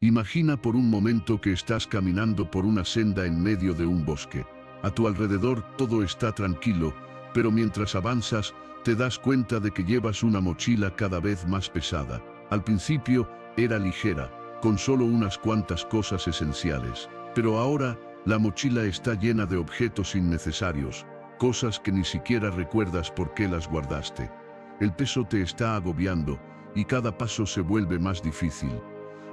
Imagina por un momento que estás caminando por una senda en medio de un bosque. A tu alrededor todo está tranquilo, pero mientras avanzas, te das cuenta de que llevas una mochila cada vez más pesada. Al principio, era ligera, con solo unas cuantas cosas esenciales. Pero ahora, la mochila está llena de objetos innecesarios, cosas que ni siquiera recuerdas por qué las guardaste. El peso te está agobiando, y cada paso se vuelve más difícil.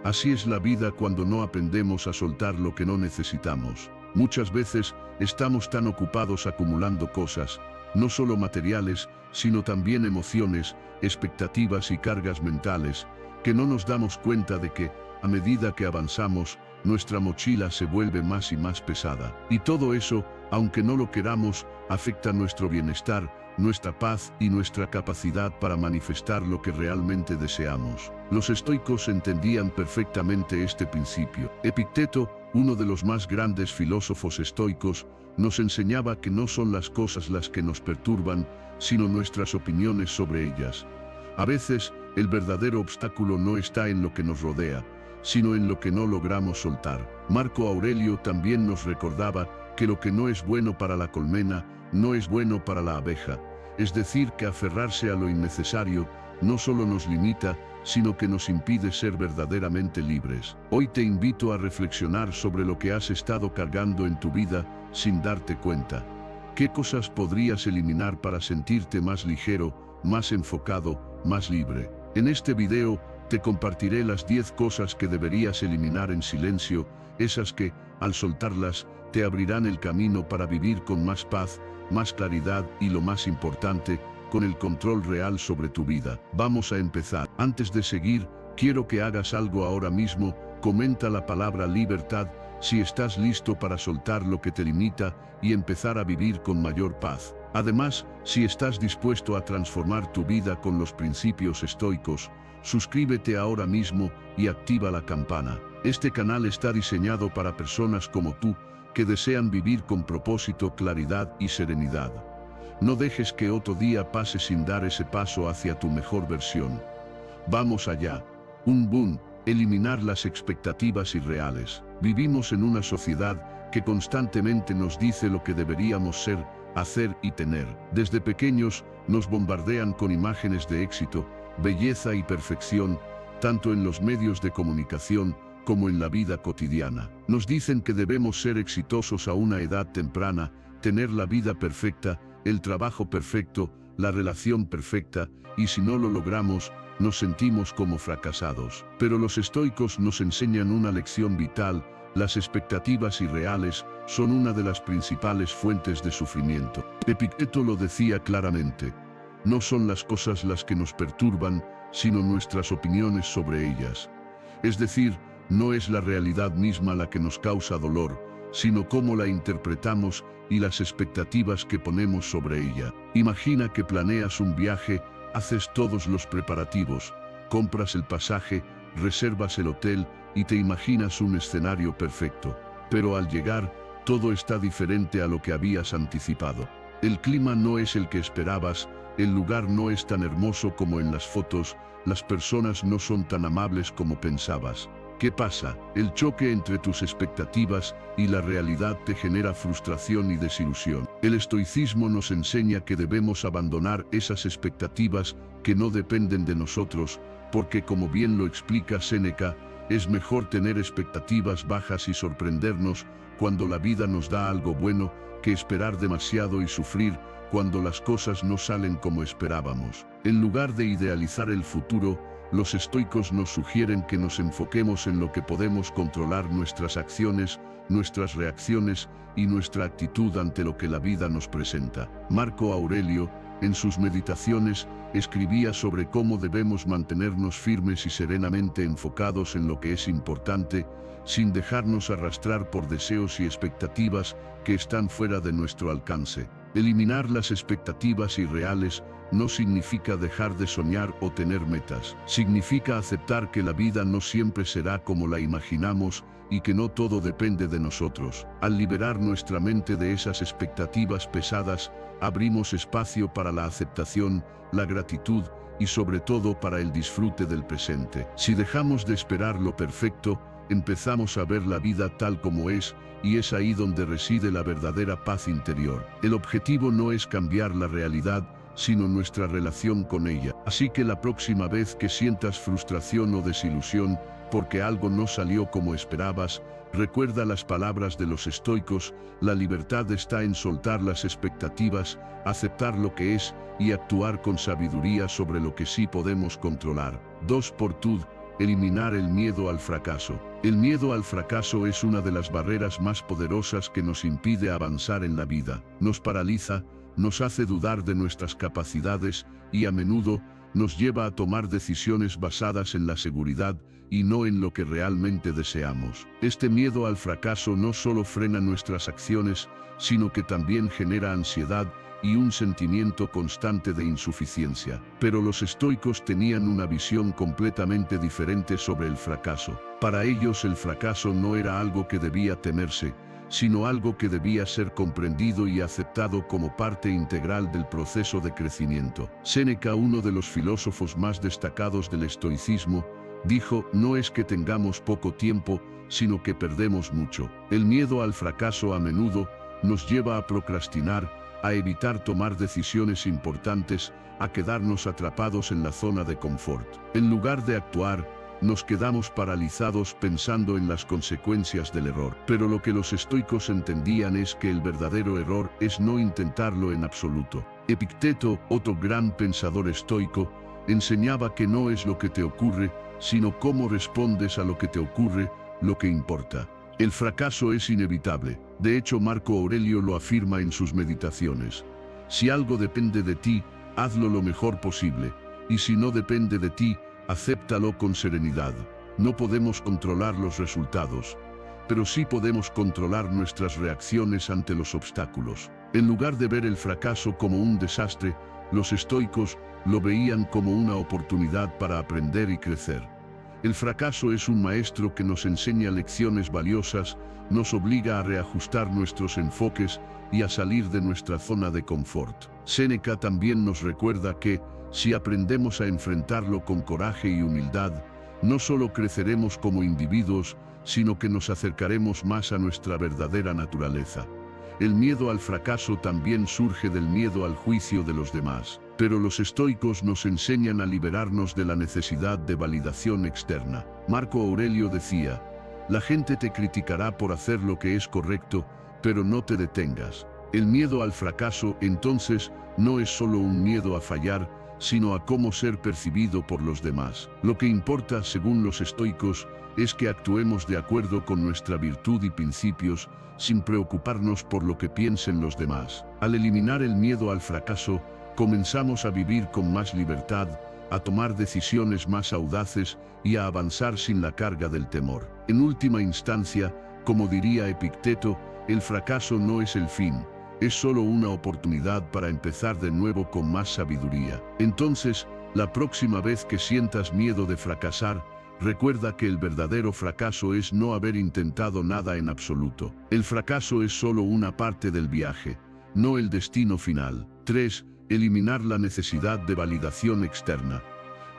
Así es la vida cuando no aprendemos a soltar lo que no necesitamos. Muchas veces estamos tan ocupados acumulando cosas, no solo materiales, sino también emociones, expectativas y cargas mentales, que no nos damos cuenta de que, a medida que avanzamos, nuestra mochila se vuelve más y más pesada. Y todo eso, aunque no lo queramos, afecta nuestro bienestar, nuestra paz y nuestra capacidad para manifestar lo que realmente deseamos. Los estoicos entendían perfectamente este principio. Epicteto, uno de los más grandes filósofos estoicos, nos enseñaba que no son las cosas las que nos perturban, sino nuestras opiniones sobre ellas. A veces, el verdadero obstáculo no está en lo que nos rodea, sino en lo que no logramos soltar. Marco Aurelio también nos recordaba que lo que no es bueno para la colmena, no es bueno para la abeja. Es decir, que aferrarse a lo innecesario no solo nos limita, sino que nos impide ser verdaderamente libres. Hoy te invito a reflexionar sobre lo que has estado cargando en tu vida sin darte cuenta. ¿Qué cosas podrías eliminar para sentirte más ligero, más enfocado, más libre? En este video, te compartiré las 10 cosas que deberías eliminar en silencio, esas que, al soltarlas, te abrirán el camino para vivir con más paz, más claridad y, lo más importante, con el control real sobre tu vida. Vamos a empezar. Antes de seguir, quiero que hagas algo ahora mismo. Comenta la palabra libertad si estás listo para soltar lo que te limita y empezar a vivir con mayor paz. Además, si estás dispuesto a transformar tu vida con los principios estoicos, suscríbete ahora mismo y activa la campana. Este canal está diseñado para personas como tú, que desean vivir con propósito, claridad y serenidad. No dejes que otro día pase sin dar ese paso hacia tu mejor versión. Vamos allá. 1. Eliminar las expectativas irreales. Vivimos en una sociedad que constantemente nos dice lo que deberíamos ser, hacer y tener. Desde pequeños nos bombardean con imágenes de éxito, belleza y perfección, tanto en los medios de comunicación como en la vida cotidiana. Nos dicen que debemos ser exitosos a una edad temprana, tener la vida perfecta, el trabajo perfecto, la relación perfecta, y si no lo logramos, nos sentimos como fracasados. Pero los estoicos nos enseñan una lección vital: las expectativas irreales son una de las principales fuentes de sufrimiento. Epicteto lo decía claramente: no son las cosas las que nos perturban, sino nuestras opiniones sobre ellas. Es decir, no es la realidad misma la que nos causa dolor, sino cómo la interpretamos y las expectativas que ponemos sobre ella. Imagina que planeas un viaje, haces todos los preparativos, compras el pasaje, reservas el hotel y te imaginas un escenario perfecto. Pero al llegar, todo está diferente a lo que habías anticipado. El clima no es el que esperabas, el lugar no es tan hermoso como en las fotos, las personas no son tan amables como pensabas. ¿Qué pasa? El choque entre tus expectativas y la realidad te genera frustración y desilusión. El estoicismo nos enseña que debemos abandonar esas expectativas que no dependen de nosotros, porque, como bien lo explica Séneca, es mejor tener expectativas bajas y sorprendernos cuando la vida nos da algo bueno, que esperar demasiado y sufrir cuando las cosas no salen como esperábamos. En lugar de idealizar el futuro, los estoicos nos sugieren que nos enfoquemos en lo que podemos controlar: nuestras acciones, nuestras reacciones y nuestra actitud ante lo que la vida nos presenta. Marco Aurelio, en sus meditaciones, escribía sobre cómo debemos mantenernos firmes y serenamente enfocados en lo que es importante, sin dejarnos arrastrar por deseos y expectativas que están fuera de nuestro alcance. Eliminar las expectativas irreales no significa dejar de soñar o tener metas. Significa aceptar que la vida no siempre será como la imaginamos y que no todo depende de nosotros. Al liberar nuestra mente de esas expectativas pesadas, abrimos espacio para la aceptación, la gratitud y sobre todo para el disfrute del presente. Si dejamos de esperar lo perfecto, empezamos a ver la vida tal como es, y es ahí donde reside la verdadera paz interior. El objetivo no es cambiar la realidad, sino nuestra relación con ella. Así que la próxima vez que sientas frustración o desilusión porque algo no salió como esperabas, recuerda las palabras de los estoicos: la libertad está en soltar las expectativas, aceptar lo que es y actuar con sabiduría sobre lo que sí podemos controlar. 2. Virtud: eliminar el miedo al fracaso. El miedo al fracaso es una de las barreras más poderosas que nos impide avanzar en la vida. Nos paraliza, nos hace dudar de nuestras capacidades y a menudo nos lleva a tomar decisiones basadas en la seguridad y no en lo que realmente deseamos. Este miedo al fracaso no solo frena nuestras acciones, sino que también genera ansiedad y un sentimiento constante de insuficiencia. Pero los estoicos tenían una visión completamente diferente sobre el fracaso. Para ellos el fracaso no era algo que debía temerse, sino algo que debía ser comprendido y aceptado como parte integral del proceso de crecimiento. Séneca, uno de los filósofos más destacados del estoicismo, dijo: no es que tengamos poco tiempo, sino que perdemos mucho. El miedo al fracaso a menudo nos lleva a procrastinar, a evitar tomar decisiones importantes, a quedarnos atrapados en la zona de confort. En lugar de actuar, nos quedamos paralizados pensando en las consecuencias del error. Pero lo que los estoicos entendían es que el verdadero error es no intentarlo en absoluto. Epicteto, otro gran pensador estoico, enseñaba que no es lo que te ocurre, sino cómo respondes a lo que te ocurre, lo que importa. El fracaso es inevitable. De hecho, Marco Aurelio lo afirma en sus meditaciones: si algo depende de ti, hazlo lo mejor posible, y si no depende de ti, acéptalo con serenidad. No podemos controlar los resultados, pero sí podemos controlar nuestras reacciones ante los obstáculos. En lugar de ver el fracaso como un desastre, los estoicos lo veían como una oportunidad para aprender y crecer. El fracaso es un maestro que nos enseña lecciones valiosas, nos obliga a reajustar nuestros enfoques y a salir de nuestra zona de confort. Séneca también nos recuerda que, si aprendemos a enfrentarlo con coraje y humildad, no solo creceremos como individuos, sino que nos acercaremos más a nuestra verdadera naturaleza. El miedo al fracaso también surge del miedo al juicio de los demás. Pero los estoicos nos enseñan a liberarnos de la necesidad de validación externa. Marco Aurelio decía: la gente te criticará por hacer lo que es correcto, pero no te detengas. El miedo al fracaso, entonces, no es solo un miedo a fallar, sino a cómo ser percibido por los demás. Lo que importa, según los estoicos, es que actuemos de acuerdo con nuestra virtud y principios, sin preocuparnos por lo que piensen los demás. Al eliminar el miedo al fracaso, comenzamos a vivir con más libertad, a tomar decisiones más audaces y a avanzar sin la carga del temor. En última instancia, como diría Epicteto, el fracaso no es el fin, es solo una oportunidad para empezar de nuevo con más sabiduría. Entonces, la próxima vez que sientas miedo de fracasar, recuerda que el verdadero fracaso es no haber intentado nada en absoluto. El fracaso es solo una parte del viaje, no el destino final. 3. Eliminar la necesidad de validación externa.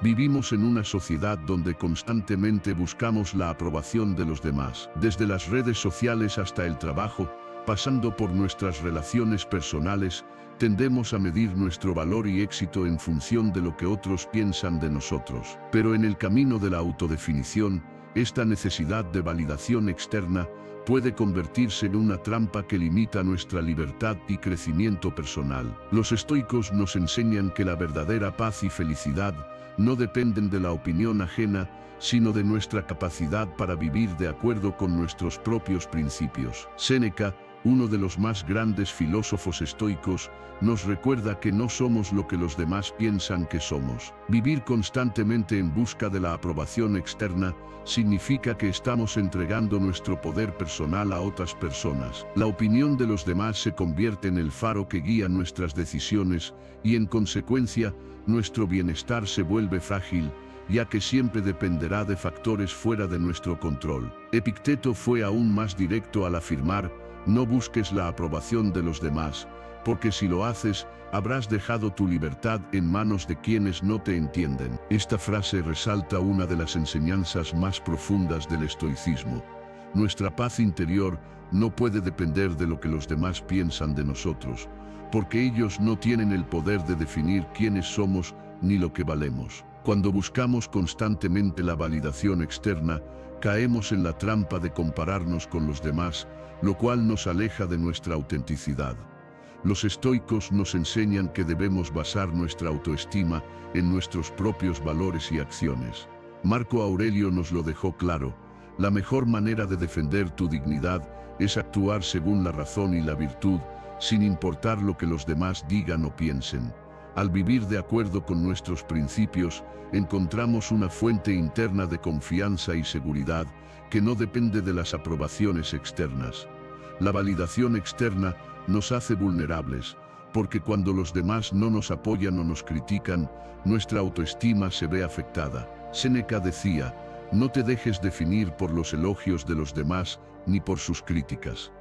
Vivimos en una sociedad donde constantemente buscamos la aprobación de los demás. Desde las redes sociales hasta el trabajo, pasando por nuestras relaciones personales, tendemos a medir nuestro valor y éxito en función de lo que otros piensan de nosotros. Pero en el camino de la autodefinición, esta necesidad de validación externa puede convertirse en una trampa que limita nuestra libertad y crecimiento personal. Los estoicos nos enseñan que la verdadera paz y felicidad no dependen de la opinión ajena, sino de nuestra capacidad para vivir de acuerdo con nuestros propios principios. Séneca, uno de los más grandes filósofos estoicos, nos recuerda que no somos lo que los demás piensan que somos. Vivir constantemente en busca de la aprobación externa significa que estamos entregando nuestro poder personal a otras personas. La opinión de los demás se convierte en el faro que guía nuestras decisiones y, en consecuencia, nuestro bienestar se vuelve frágil, ya que siempre dependerá de factores fuera de nuestro control. Epicteto fue aún más directo al afirmar: no busques la aprobación de los demás, porque si lo haces, habrás dejado tu libertad en manos de quienes no te entienden. Esta frase resalta una de las enseñanzas más profundas del estoicismo. Nuestra paz interior no puede depender de lo que los demás piensan de nosotros, porque ellos no tienen el poder de definir quiénes somos ni lo que valemos. Cuando buscamos constantemente la validación externa, caemos en la trampa de compararnos con los demás, lo cual nos aleja de nuestra autenticidad. Los estoicos nos enseñan que debemos basar nuestra autoestima en nuestros propios valores y acciones. Marco Aurelio nos lo dejó claro: la mejor manera de defender tu dignidad es actuar según la razón y la virtud, sin importar lo que los demás digan o piensen. Al vivir de acuerdo con nuestros principios, encontramos una fuente interna de confianza y seguridad que no depende de las aprobaciones externas. La validación externa nos hace vulnerables, porque cuando los demás no nos apoyan o nos critican, nuestra autoestima se ve afectada. Séneca decía: no te dejes definir por los elogios de los demás ni por sus críticas.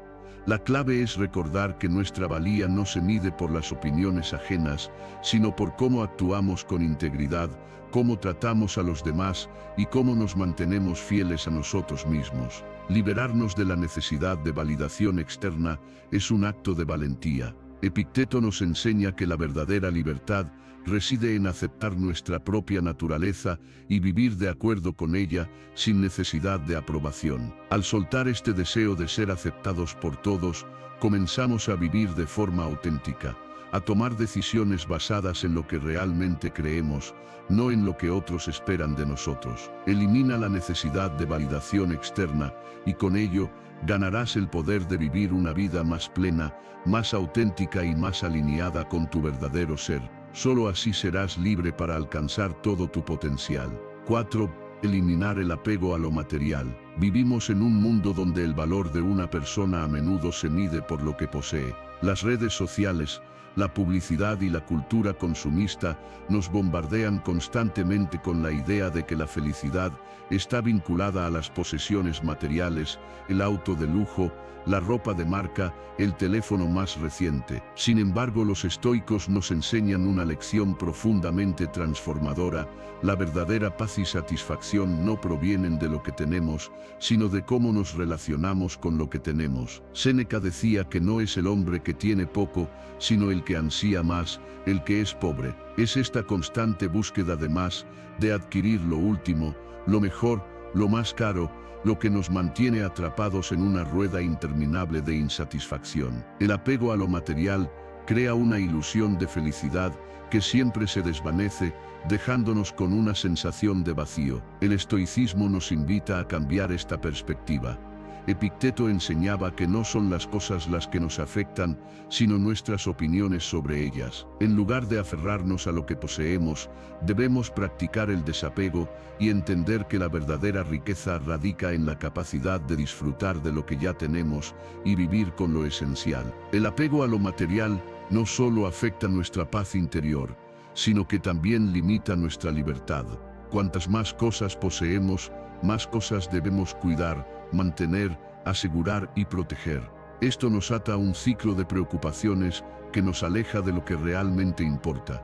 La clave es recordar que nuestra valía no se mide por las opiniones ajenas, sino por cómo actuamos con integridad, cómo tratamos a los demás y cómo nos mantenemos fieles a nosotros mismos. Liberarnos de la necesidad de validación externa es un acto de valentía. Epicteto nos enseña que la verdadera libertad reside en aceptar nuestra propia naturaleza y vivir de acuerdo con ella sin necesidad de aprobación. Al soltar este deseo de ser aceptados por todos, comenzamos a vivir de forma auténtica, a tomar decisiones basadas en lo que realmente creemos, no en lo que otros esperan de nosotros. Elimina la necesidad de validación externa y con ello ganarás el poder de vivir una vida más plena, más auténtica y más alineada con tu verdadero ser. Solo así serás libre para alcanzar todo tu potencial. 4. Eliminar el apego a lo material. Vivimos en un mundo donde el valor de una persona a menudo se mide por lo que posee. Las redes sociales, la publicidad y la cultura consumista nos bombardean constantemente con la idea de que la felicidad está vinculada a las posesiones materiales, el auto de lujo, la ropa de marca, el teléfono más reciente. Sin embargo, los estoicos nos enseñan una lección profundamente transformadora: la verdadera paz y satisfacción no provienen de lo que tenemos, sino de cómo nos relacionamos con lo que tenemos. Séneca decía que no es el hombre que tiene poco, sino el que ansía más, el que es pobre. Es esta constante búsqueda de más, de adquirir lo último, lo mejor, lo más caro, lo que nos mantiene atrapados en una rueda interminable de insatisfacción. El apego a lo material crea una ilusión de felicidad que siempre se desvanece, dejándonos con una sensación de vacío. El estoicismo nos invita a cambiar esta perspectiva. Epicteto enseñaba que no son las cosas las que nos afectan, sino nuestras opiniones sobre ellas. En lugar de aferrarnos a lo que poseemos, debemos practicar el desapego y entender que la verdadera riqueza radica en la capacidad de disfrutar de lo que ya tenemos y vivir con lo esencial. El apego a lo material no solo afecta nuestra paz interior, sino que también limita nuestra libertad. Cuantas más cosas poseemos, más cosas debemos cuidar, mantener, asegurar y proteger. Esto nos ata a un ciclo de preocupaciones que nos aleja de lo que realmente importa: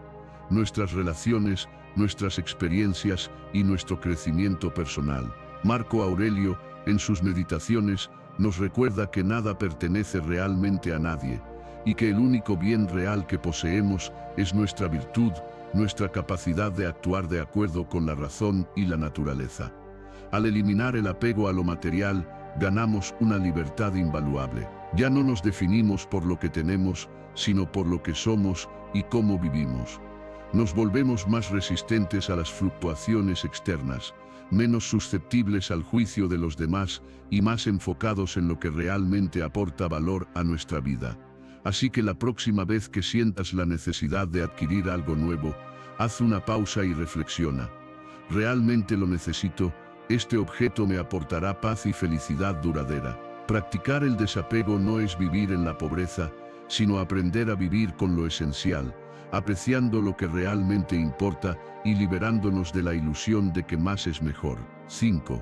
nuestras relaciones, nuestras experiencias y nuestro crecimiento personal. Marco Aurelio, en sus meditaciones, nos recuerda que nada pertenece realmente a nadie, y que el único bien real que poseemos es nuestra virtud, nuestra capacidad de actuar de acuerdo con la razón y la naturaleza. Al eliminar el apego a lo material, ganamos una libertad invaluable. Ya no nos definimos por lo que tenemos, sino por lo que somos y cómo vivimos. Nos volvemos más resistentes a las fluctuaciones externas, menos susceptibles al juicio de los demás y más enfocados en lo que realmente aporta valor a nuestra vida. Así que la próxima vez que sientas la necesidad de adquirir algo nuevo, haz una pausa y reflexiona: ¿realmente lo necesito? ¿Este objeto me aportará paz y felicidad duradera? Practicar el desapego no es vivir en la pobreza, sino aprender a vivir con lo esencial, apreciando lo que realmente importa y liberándonos de la ilusión de que más es mejor. 5.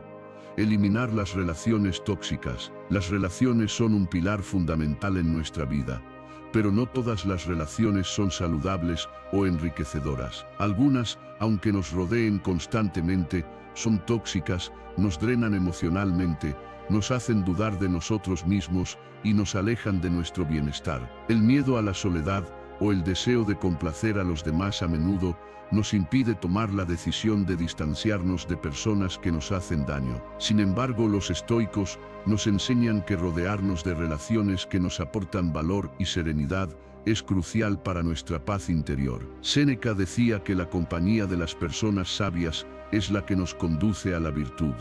Eliminar las relaciones tóxicas. Las relaciones son un pilar fundamental en nuestra vida. pero no todas las relaciones son saludables o enriquecedoras. Algunas, aunque nos rodeen constantemente, son tóxicas, nos drenan emocionalmente, nos hacen dudar de nosotros mismos y nos alejan de nuestro bienestar. El miedo a la soledad o el deseo de complacer a los demás a menudo nos impide tomar la decisión de distanciarnos de personas que nos hacen daño. Sin embargo, los estoicos nos enseñan que rodearnos de relaciones que nos aportan valor y serenidad es crucial para nuestra paz interior. Séneca decía que la compañía de las personas sabias es la que nos conduce a la virtud.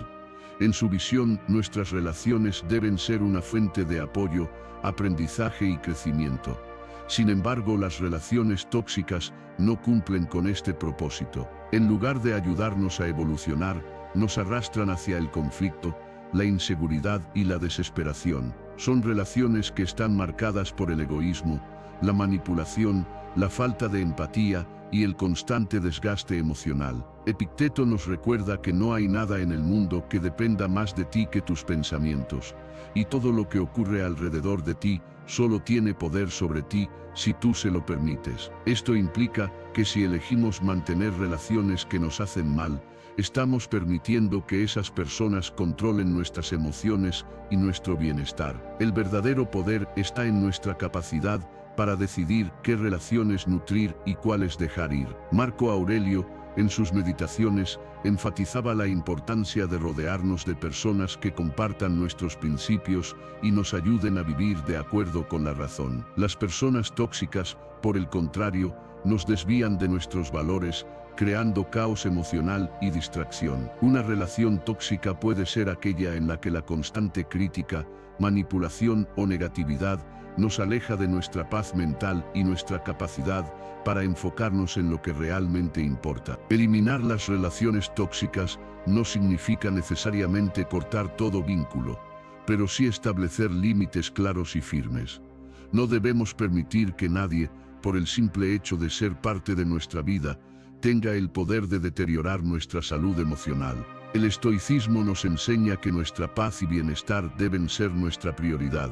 En su visión, nuestras relaciones deben ser una fuente de apoyo, aprendizaje y crecimiento. Sin embargo, las relaciones tóxicas no cumplen con este propósito. En lugar de ayudarnos a evolucionar, nos arrastran hacia el conflicto, la inseguridad y la desesperación. Son relaciones que están marcadas por el egoísmo, la manipulación, la falta de empatía y el constante desgaste emocional. Epicteto nos recuerda que no hay nada en el mundo que dependa más de ti que tus pensamientos, y todo lo que ocurre alrededor de ti solo tiene poder sobre ti si tú se lo permites. Esto implica que si elegimos mantener relaciones que nos hacen mal, estamos permitiendo que esas personas controlen nuestras emociones y nuestro bienestar. El verdadero poder está en nuestra capacidad para decidir qué relaciones nutrir y cuáles dejar ir. Marco Aurelio, en sus meditaciones, enfatizaba la importancia de rodearnos de personas que compartan nuestros principios y nos ayuden a vivir de acuerdo con la razón. Las personas tóxicas, por el contrario, nos desvían de nuestros valores, creando caos emocional y distracción. Una relación tóxica puede ser aquella en la que la constante crítica, manipulación o negatividad nos aleja de nuestra paz mental y nuestra capacidad para enfocarnos en lo que realmente importa. Eliminar las relaciones tóxicas no significa necesariamente cortar todo vínculo, pero sí establecer límites claros y firmes. No debemos permitir que nadie, por el simple hecho de ser parte de nuestra vida, tenga el poder de deteriorar nuestra salud emocional. El estoicismo nos enseña que nuestra paz y bienestar deben ser nuestra prioridad,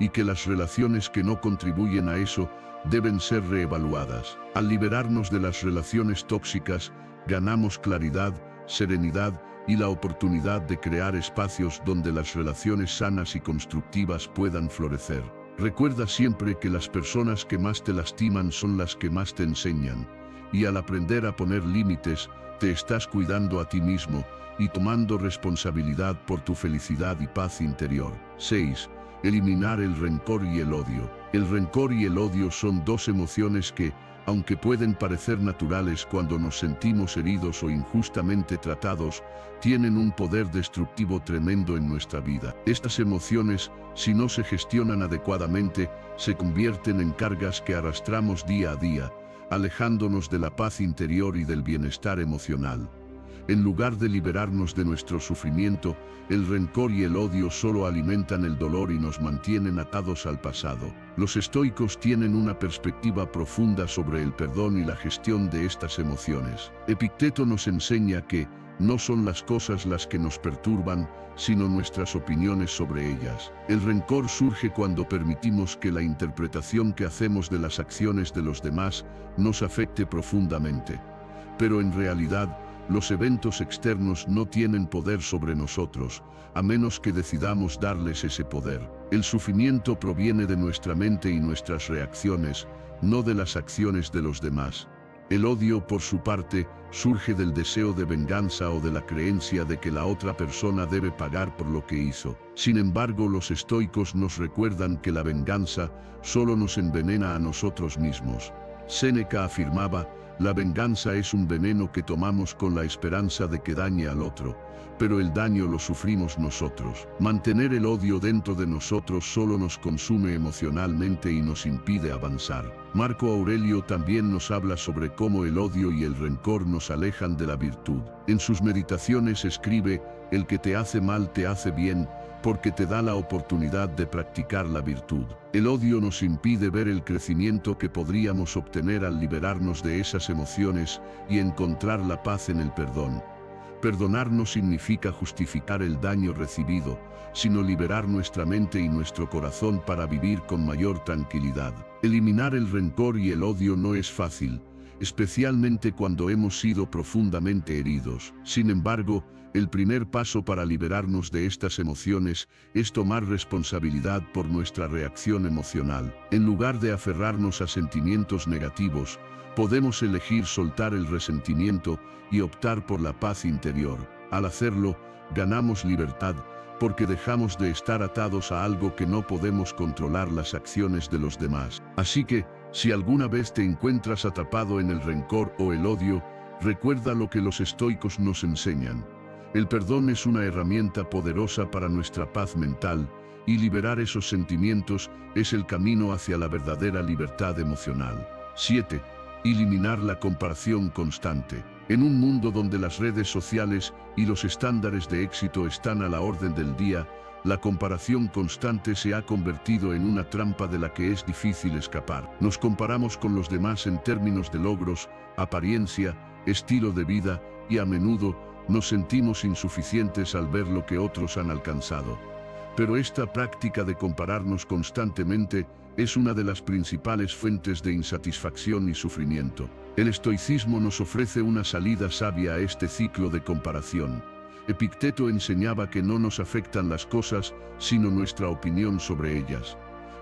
y que las relaciones que no contribuyen a eso deben ser reevaluadas. Al liberarnos de las relaciones tóxicas, ganamos claridad, serenidad y la oportunidad de crear espacios donde las relaciones sanas y constructivas puedan florecer. Recuerda siempre que las personas que más te lastiman son las que más te enseñan, y al aprender a poner límites, te estás cuidando a ti mismo y tomando responsabilidad por tu felicidad y paz interior. 6. Eliminar el rencor y el odio. El rencor y el odio son dos emociones que, aunque pueden parecer naturales cuando nos sentimos heridos o injustamente tratados, tienen un poder destructivo tremendo en nuestra vida. Estas emociones, si no se gestionan adecuadamente, se convierten en cargas que arrastramos día a día, alejándonos de la paz interior y del bienestar emocional. En lugar de liberarnos de nuestro sufrimiento, el rencor y el odio solo alimentan el dolor y nos mantienen atados al pasado. Los estoicos tienen una perspectiva profunda sobre el perdón y la gestión de estas emociones. Epicteto nos enseña que no son las cosas las que nos perturban, sino nuestras opiniones sobre ellas. El rencor surge cuando permitimos que la interpretación que hacemos de las acciones de los demás nos afecte profundamente. Pero en realidad, los eventos externos no tienen poder sobre nosotros, a menos que decidamos darles ese poder. El sufrimiento proviene de nuestra mente y nuestras reacciones, no de las acciones de los demás. El odio, por su parte, surge del deseo de venganza o de la creencia de que la otra persona debe pagar por lo que hizo. Sin embargo, los estoicos nos recuerdan que la venganza solo nos envenena a nosotros mismos. Séneca afirmaba: la venganza es un veneno que tomamos con la esperanza de que dañe al otro, pero el daño lo sufrimos nosotros. Mantener el odio dentro de nosotros solo nos consume emocionalmente y nos impide avanzar. Marco Aurelio también nos habla sobre cómo el odio y el rencor nos alejan de la virtud. En sus meditaciones escribe: el que te hace mal te hace bien, porque te da la oportunidad de practicar la virtud. El odio nos impide ver el crecimiento que podríamos obtener al liberarnos de esas emociones y encontrar la paz en el perdón. Perdonar no significa justificar el daño recibido, sino liberar nuestra mente y nuestro corazón para vivir con mayor tranquilidad. Eliminar el rencor y el odio no es fácil, especialmente cuando hemos sido profundamente heridos. Sin embargo, el primer paso para liberarnos de estas emociones es tomar responsabilidad por nuestra reacción emocional. En lugar de aferrarnos a sentimientos negativos, podemos elegir soltar el resentimiento y optar por la paz interior. Al hacerlo, ganamos libertad, porque dejamos de estar atados a algo que no podemos controlar, las acciones de los demás. Así que, si alguna vez te encuentras atrapado en el rencor o el odio, recuerda lo que los estoicos nos enseñan. El perdón es una herramienta poderosa para nuestra paz mental, y liberar esos sentimientos es el camino hacia la verdadera libertad emocional. 7. Eliminar la comparación constante. En un mundo donde las redes sociales y los estándares de éxito están a la orden del día, la comparación constante se ha convertido en una trampa de la que es difícil escapar. Nos comparamos con los demás en términos de logros, apariencia, estilo de vida, y a menudo nos sentimos insuficientes al ver lo que otros han alcanzado. Pero esta práctica de compararnos constantemente es una de las principales fuentes de insatisfacción y sufrimiento. El estoicismo nos ofrece una salida sabia a este ciclo de comparación. Epicteto enseñaba que no nos afectan las cosas, sino nuestra opinión sobre ellas.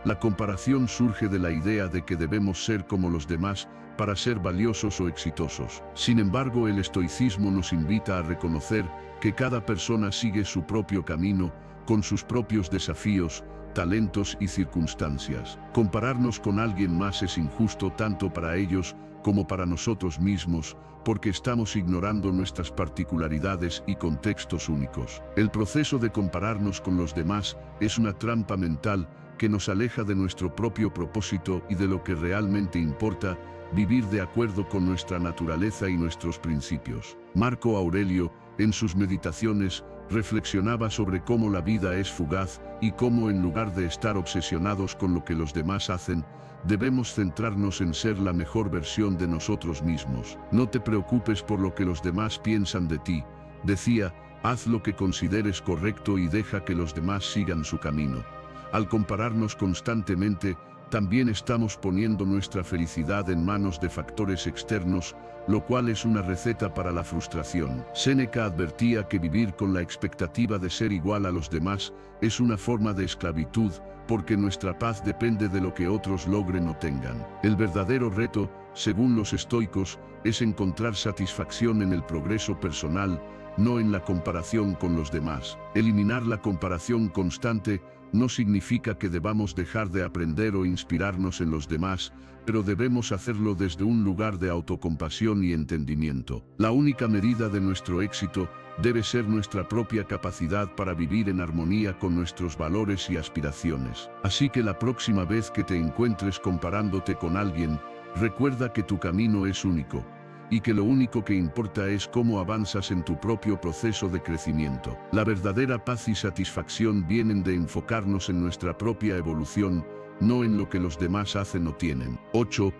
La comparación surge de la idea de que debemos ser como los demás para ser valiosos o exitosos. Sin embargo, el estoicismo nos invita a reconocer que cada persona sigue su propio camino, con sus propios desafíos, talentos y circunstancias. Compararnos con alguien más es injusto tanto para ellos como para nosotros mismos, porque estamos ignorando nuestras particularidades y contextos únicos. El proceso de compararnos con los demás es una trampa mental que nos aleja de nuestro propio propósito y de lo que realmente importa: vivir de acuerdo con nuestra naturaleza y nuestros principios. Marco Aurelio, en sus meditaciones, reflexionaba sobre cómo la vida es fugaz y cómo, en lugar de estar obsesionados con lo que los demás hacen, debemos centrarnos en ser la mejor versión de nosotros mismos. No te preocupes por lo que los demás piensan de ti, decía, haz lo que consideres correcto y deja que los demás sigan su camino. Al compararnos constantemente, también estamos poniendo nuestra felicidad en manos de factores externos, lo cual es una receta para la frustración. Séneca advertía que vivir con la expectativa de ser igual a los demás es una forma de esclavitud, porque nuestra paz depende de lo que otros logren o tengan. El verdadero reto, según los estoicos, es encontrar satisfacción en el progreso personal, no en la comparación con los demás. Eliminar la comparación constante no significa que debamos dejar de aprender o inspirarnos en los demás, pero debemos hacerlo desde un lugar de autocompasión y entendimiento. La única medida de nuestro éxito debe ser nuestra propia capacidad para vivir en armonía con nuestros valores y aspiraciones. Así que la próxima vez que te encuentres comparándote con alguien, recuerda que tu camino es único, y que lo único que importa es cómo avanzas en tu propio proceso de crecimiento. La verdadera paz y satisfacción vienen de enfocarnos en nuestra propia evolución, no en lo que los demás hacen o tienen. 8.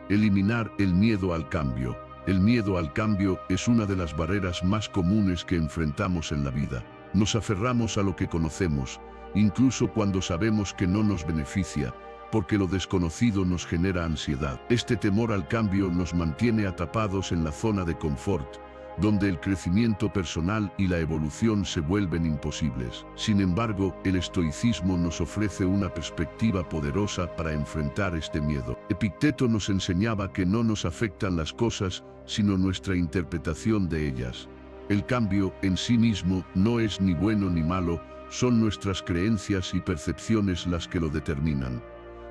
Eliminar el miedo al cambio. El miedo al cambio es una de las barreras más comunes que enfrentamos en la vida. Nos aferramos a lo que conocemos, incluso cuando sabemos que no nos beneficia, porque lo desconocido nos genera ansiedad. Este temor al cambio nos mantiene atrapados en la zona de confort, donde el crecimiento personal y la evolución se vuelven imposibles. Sin embargo, el estoicismo nos ofrece una perspectiva poderosa para enfrentar este miedo. Epicteto nos enseñaba que no nos afectan las cosas, sino nuestra interpretación de ellas. El cambio en sí mismo no es ni bueno ni malo, son nuestras creencias y percepciones las que lo determinan.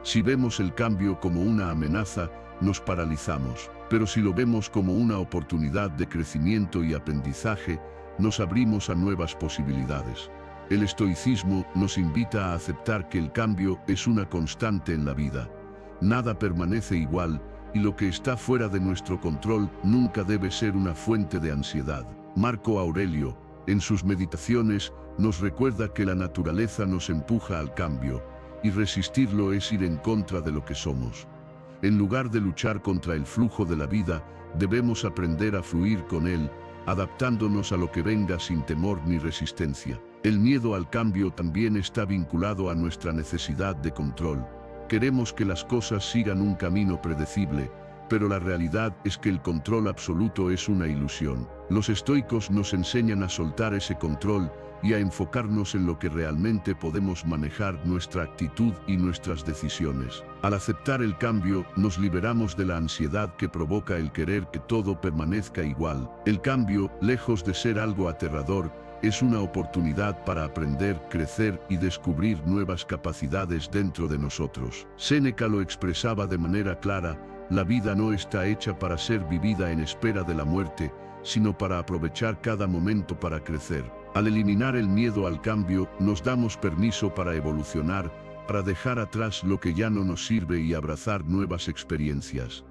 Si vemos el cambio como una amenaza, nos paralizamos, pero si lo vemos como una oportunidad de crecimiento y aprendizaje, nos abrimos a nuevas posibilidades. El estoicismo nos invita a aceptar que el cambio es una constante en la vida. Nada permanece igual, y lo que está fuera de nuestro control nunca debe ser una fuente de ansiedad. Marco Aurelio, en sus meditaciones, nos recuerda que la naturaleza nos empuja al cambio, y resistirlo es ir en contra de lo que somos. En lugar de luchar contra el flujo de la vida, debemos aprender a fluir con él, adaptándonos a lo que venga sin temor ni resistencia. El miedo al cambio también está vinculado a nuestra necesidad de control. Queremos que las cosas sigan un camino predecible, pero la realidad es que el control absoluto es una ilusión. Los estoicos nos enseñan a soltar ese control y a enfocarnos en lo que realmente podemos manejar: nuestra actitud y nuestras decisiones. Al aceptar el cambio, nos liberamos de la ansiedad que provoca el querer que todo permanezca igual. El cambio, lejos de ser algo aterrador, es una oportunidad para aprender, crecer y descubrir nuevas capacidades dentro de nosotros. Séneca lo expresaba de manera clara: la vida no está hecha para ser vivida en espera de la muerte, sino para aprovechar cada momento para crecer. Al eliminar el miedo al cambio, nos damos permiso para evolucionar, para dejar atrás lo que ya no nos sirve y abrazar nuevas experiencias.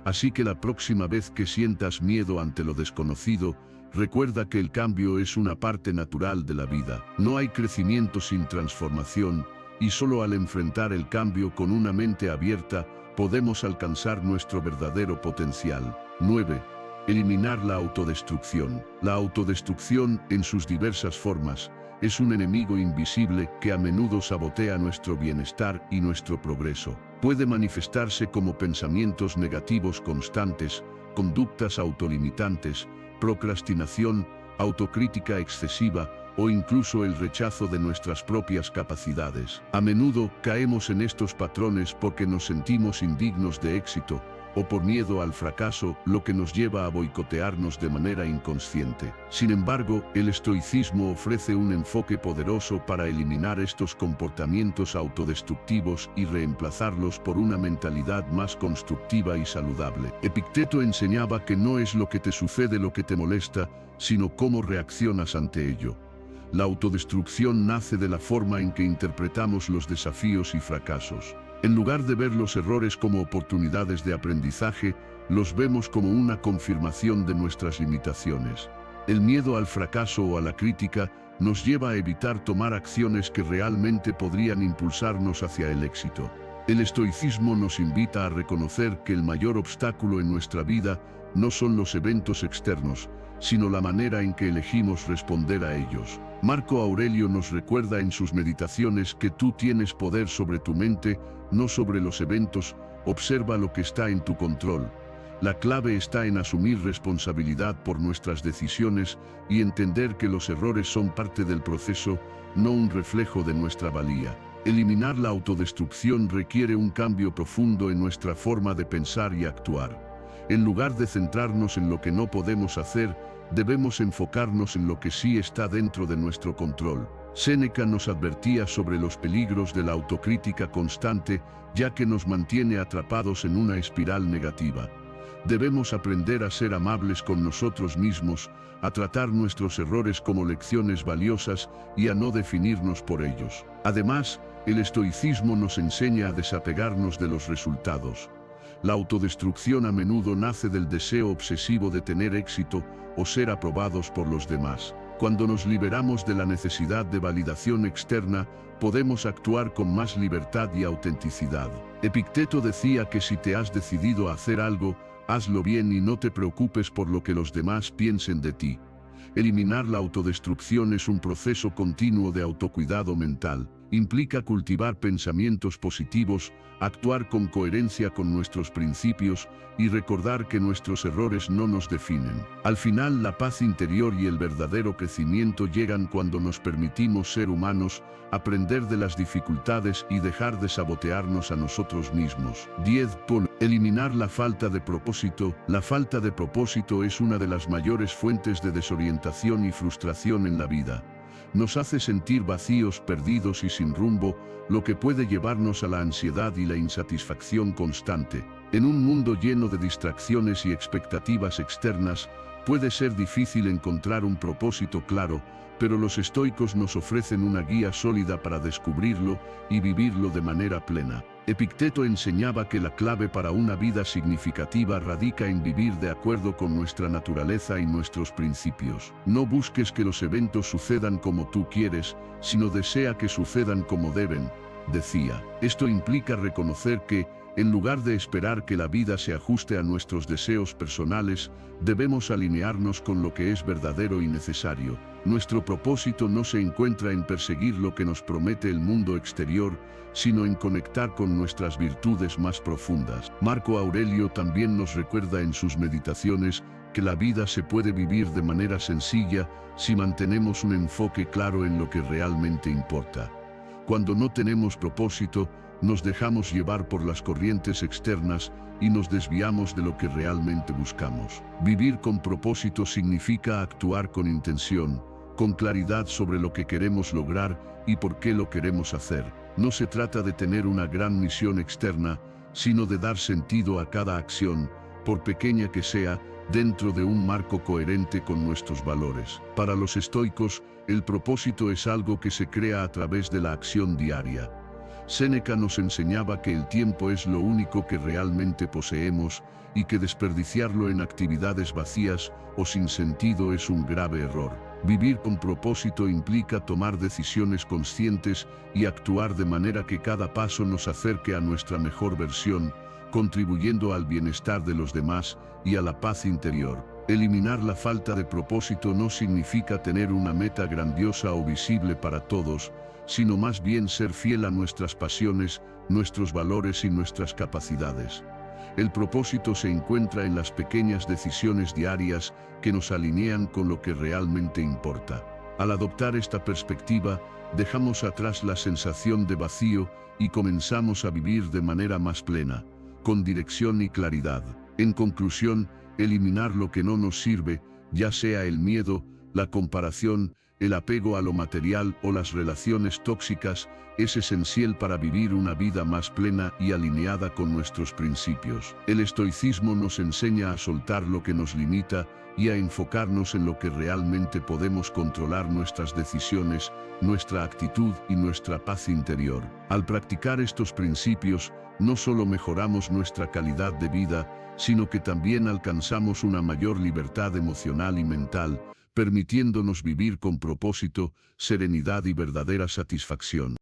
Así que la próxima vez que sientas miedo ante lo desconocido, recuerda que el cambio es una parte natural de la vida. No hay crecimiento sin transformación, y solo al enfrentar el cambio con una mente abierta, podemos alcanzar nuestro verdadero potencial. 9. Eliminar la autodestrucción. La autodestrucción, en sus diversas formas, es un enemigo invisible que a menudo sabotea nuestro bienestar y nuestro progreso. Puede manifestarse como pensamientos negativos constantes, conductas autolimitantes, procrastinación, autocrítica excesiva o incluso el rechazo de nuestras propias capacidades. A menudo caemos en estos patrones porque nos sentimos indignos de éxito o por miedo al fracaso, lo que nos lleva a boicotearnos de manera inconsciente. Sin embargo, el estoicismo ofrece un enfoque poderoso para eliminar estos comportamientos autodestructivos y reemplazarlos por una mentalidad más constructiva y saludable. Epicteto enseñaba que no es lo que te sucede lo que te molesta, sino cómo reaccionas ante ello. La autodestrucción nace de la forma en que interpretamos los desafíos y fracasos. En lugar de ver los errores como oportunidades de aprendizaje, los vemos como una confirmación de nuestras limitaciones. El miedo al fracaso o a la crítica nos lleva a evitar tomar acciones que realmente podrían impulsarnos hacia el éxito. El estoicismo nos invita a reconocer que el mayor obstáculo en nuestra vida no son los eventos externos, sino la manera en que elegimos responder a ellos. Marco Aurelio nos recuerda en sus meditaciones que tú tienes poder sobre tu mente, no sobre los eventos. Observa lo que está en tu control. La clave está en asumir responsabilidad por nuestras decisiones y entender que los errores son parte del proceso, no un reflejo de nuestra valía. Eliminar la autodestrucción requiere un cambio profundo en nuestra forma de pensar y actuar. En lugar de centrarnos en lo que no podemos hacer, debemos enfocarnos en lo que sí está dentro de nuestro control. Séneca nos advertía sobre los peligros de la autocrítica constante, ya que nos mantiene atrapados en una espiral negativa. Debemos aprender a ser amables con nosotros mismos, a tratar nuestros errores como lecciones valiosas y a no definirnos por ellos. Además, el estoicismo nos enseña a desapegarnos de los resultados. La autodestrucción a menudo nace del deseo obsesivo de tener éxito o ser aprobados por los demás. Cuando nos liberamos de la necesidad de validación externa, podemos actuar con más libertad y autenticidad. Epicteto decía que si te has decidido a hacer algo, hazlo bien y no te preocupes por lo que los demás piensen de ti. Eliminar la autodestrucción es un proceso continuo de autocuidado mental. Implica cultivar pensamientos positivos, actuar con coherencia con nuestros principios y recordar que nuestros errores no nos definen. Al final, la paz interior y el verdadero crecimiento llegan cuando nos permitimos ser humanos, aprender de las dificultades y dejar de sabotearnos a nosotros mismos. 10. Eliminar la falta de propósito. La falta de propósito es una de las mayores fuentes de desorientación y frustración en la vida. Nos hace sentir vacíos, perdidos y sin rumbo, lo que puede llevarnos a la ansiedad y la insatisfacción constante. En un mundo lleno de distracciones y expectativas externas, puede ser difícil encontrar un propósito claro, pero los estoicos nos ofrecen una guía sólida para descubrirlo y vivirlo de manera plena. Epicteto enseñaba que la clave para una vida significativa radica en vivir de acuerdo con nuestra naturaleza y nuestros principios. No busques que los eventos sucedan como tú quieres, sino desea que sucedan como deben, decía. Esto implica reconocer que, En lugar de esperar que la vida se ajuste a nuestros deseos personales, debemos alinearnos con lo que es verdadero y necesario. Nuestro propósito no se encuentra en perseguir lo que nos promete el mundo exterior, sino en conectar con nuestras virtudes más profundas. Marco Aurelio también nos recuerda en sus meditaciones que la vida se puede vivir de manera sencilla si mantenemos un enfoque claro en lo que realmente importa. Cuando no tenemos propósito, nos dejamos llevar por las corrientes externas y nos desviamos de lo que realmente buscamos. Vivir con propósito significa actuar con intención, con claridad sobre lo que queremos lograr y por qué lo queremos hacer. No se trata de tener una gran misión externa, sino de dar sentido a cada acción, por pequeña que sea, dentro de un marco coherente con nuestros valores. Para los estoicos, el propósito es algo que se crea a través de la acción diaria. Séneca nos enseñaba que el tiempo es lo único que realmente poseemos y que desperdiciarlo en actividades vacías o sin sentido es un grave error. Vivir con propósito implica tomar decisiones conscientes y actuar de manera que cada paso nos acerque a nuestra mejor versión, contribuyendo al bienestar de los demás y a la paz interior. Eliminar la falta de propósito no significa tener una meta grandiosa o visible para todos, sino más bien ser fiel a nuestras pasiones, nuestros valores y nuestras capacidades. El propósito se encuentra en las pequeñas decisiones diarias que nos alinean con lo que realmente importa. Al adoptar esta perspectiva, dejamos atrás la sensación de vacío y comenzamos a vivir de manera más plena, con dirección y claridad. En conclusión, eliminar lo que no nos sirve, ya sea el miedo, la comparación, el apego a lo material o las relaciones tóxicas, es esencial para vivir una vida más plena y alineada con nuestros principios. El estoicismo nos enseña a soltar lo que nos limita y a enfocarnos en lo que realmente podemos controlar: nuestras decisiones, nuestra actitud y nuestra paz interior. Al practicar estos principios, no solo mejoramos nuestra calidad de vida, sino que también alcanzamos una mayor libertad emocional y mental, permitiéndonos vivir con propósito, serenidad y verdadera satisfacción.